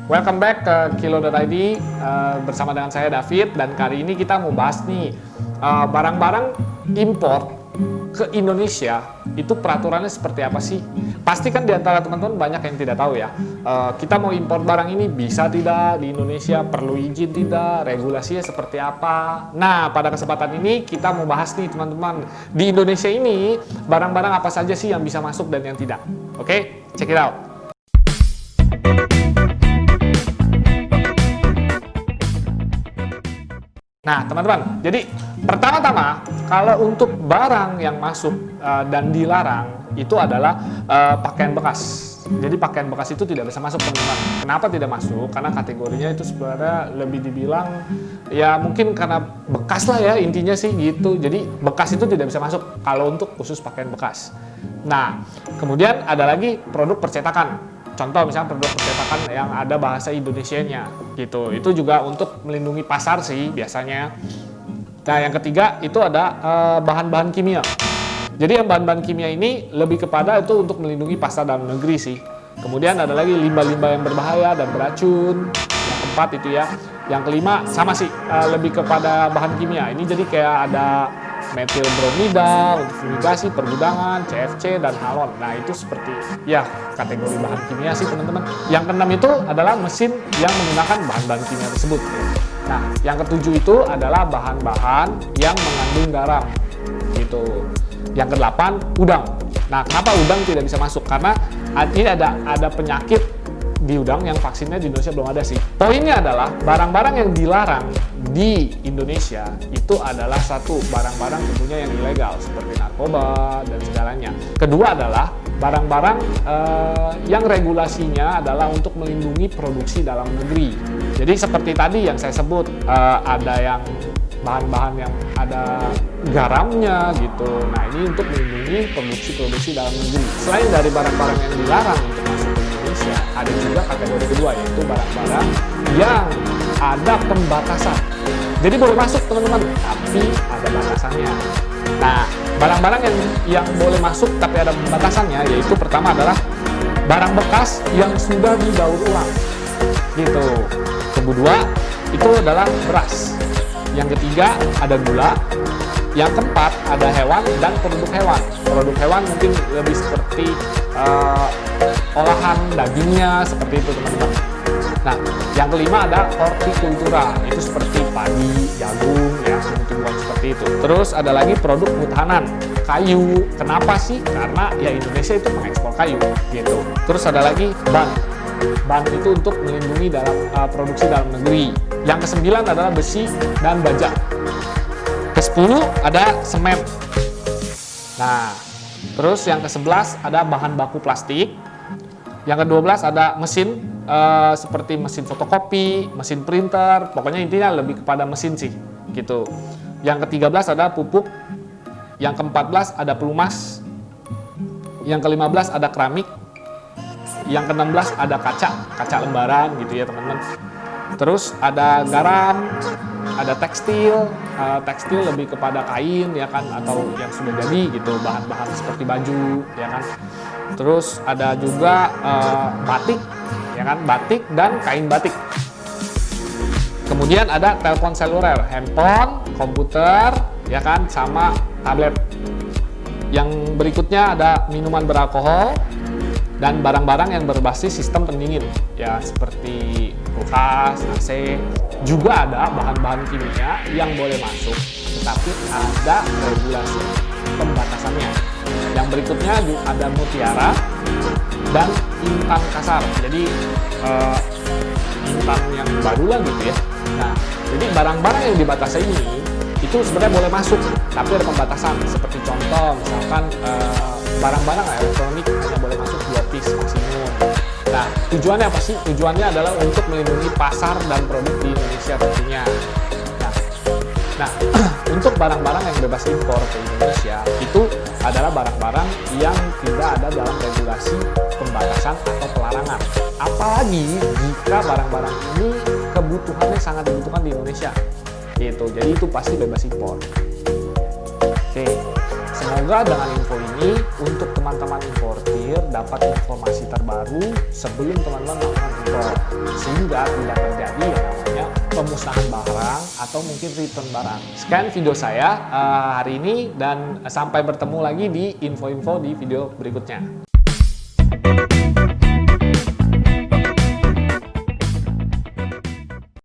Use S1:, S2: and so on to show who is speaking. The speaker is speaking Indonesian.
S1: welcome back ke Kilo.id bersama dengan saya David, dan kali ini kita mau bahas nih barang-barang impor ke Indonesia itu peraturannya seperti apa sih? Pasti kan di antara teman-teman banyak yang tidak tahu ya. Kita mau impor barang ini bisa tidak di Indonesia, perlu izin tidak, regulasinya seperti apa. Nah, pada kesempatan ini kita mau bahas nih teman-teman, di Indonesia ini barang-barang apa saja sih yang bisa masuk dan yang tidak. Oke, check it out. Nah, teman-teman, jadi pertama-tama kalau untuk barang yang masuk dan dilarang itu adalah pakaian bekas. Jadi pakaian bekas itu tidak bisa masuk, teman-teman. Kenapa tidak masuk? Karena kategorinya itu sebenarnya lebih dibilang ya mungkin karena bekas lah ya, intinya sih gitu. Jadi bekas itu tidak bisa masuk kalau untuk khusus pakaian bekas. Nah, kemudian ada lagi produk percetakan. Contoh misalnya produk percetakan yang ada bahasa Indonesianya gitu. Itu juga untuk melindungi pasar sih biasanya. Nah, yang ketiga itu ada bahan-bahan kimia. Jadi yang bahan-bahan kimia ini lebih kepada itu untuk melindungi pasar dalam negeri sih. Kemudian ada lagi limbah-limbah yang berbahaya dan beracun. Yang keempat itu ya. Yang kelima sama sih lebih kepada bahan kimia. Ini jadi kayak ada metil bromida untuk fumigasi, pergudangan, CFC, dan halon. Nah, itu seperti ya kategori bahan kimia sih teman-teman. Yang keenam itu adalah mesin yang menggunakan bahan-bahan kimia tersebut. Nah, yang ketujuh itu adalah bahan-bahan yang mengandung garam gitu. Yang kedelapan, udang. Nah, kenapa udang tidak bisa masuk? Karena ini ada penyakit di udang yang vaksinnya di Indonesia belum ada sih. Poinnya adalah barang-barang yang dilarang di Indonesia itu adalah satu, barang-barang tentunya yang ilegal seperti narkoba dan segalanya. Kedua adalah barang-barang yang regulasinya adalah untuk melindungi produksi dalam negeri. Jadi seperti tadi yang saya sebut, ada yang bahan-bahan yang ada garamnya gitu. Nah, ini untuk melindungi produksi dalam negeri. Selain dari barang-barang yang dilarang untuk masuk ke Indonesia, ada juga kategori kedua, yaitu barang-barang yang ada pembatasan. Jadi boleh masuk teman-teman, tapi ada batasannya. Nah, barang-barang yang boleh masuk tapi ada pembatasannya, yaitu pertama adalah barang bekas yang sudah didaur ulang gitu. Kedua itu adalah beras. Yang ketiga ada gula. Yang keempat ada hewan dan produk hewan. Produk hewan mungkin lebih seperti olahan dagingnya seperti itu teman-teman. Nah, yang kelima ada hortikultura, itu seperti padi, jagung, ya tumbuhan seperti itu. Terus ada lagi produk hutanan, kayu. Kenapa sih? Karena ya Indonesia itu mengekspor kayu, gitu. Terus ada lagi ban. Ban itu untuk melindungi dalam produksi dalam negeri. Yang kesembilan adalah besi dan baja. Ke-10 ada semen. Nah, terus yang ke-11 ada bahan baku plastik. Yang ke-12 ada mesin seperti mesin fotokopi, mesin printer, pokoknya intinya lebih kepada mesin sih, gitu. Yang ke-13 ada pupuk. Yang ke-14 ada pelumas. Yang ke-15 ada keramik. Yang ke-16 ada kaca lembaran gitu ya teman-teman. Terus ada garam, ada tekstil lebih kepada kain ya kan, atau yang sudah jadi gitu, bahan-bahan seperti baju ya kan. Terus ada juga batik ya kan, batik dan kain batik. Kemudian ada telepon seluler, handphone, komputer ya kan, sama tablet. Yang berikutnya ada minuman beralkohol dan barang-barang yang berbasis sistem pendingin ya seperti kulkas, AC. Juga ada bahan-bahan kimia yang boleh masuk, tetapi ada regulasi pembatasannya. Yang berikutnya ada mutiara dan intan kasar. Jadi intan yang baru lah gitu ya. Nah, jadi barang-barang yang dibatasi ini itu sebenarnya boleh masuk, tapi ada pembatasan. Seperti contoh misalkan barang-barang elektronik hanya boleh masuk 2 piece maksimum. Nah, tujuannya apa sih? Tujuannya adalah untuk melindungi pasar dan produk di Indonesia tentunya. Nah, untuk barang-barang yang bebas impor ke Indonesia itu adalah barang-barang yang tidak ada dalam regulasi pembatasan atau pelarangan. Apalagi jika barang-barang ini kebutuhannya sangat dibutuhkan di Indonesia. Gitu. Jadi itu pasti bebas impor. Oke. Semoga dengan info ini ini untuk teman-teman importir dapat informasi terbaru sebelum teman-teman melakukan impor, sehingga tidak terjadi yang namanya pemusnahan barang atau mungkin return barang. Sekian video saya hari ini, dan sampai bertemu lagi di info-info di video berikutnya.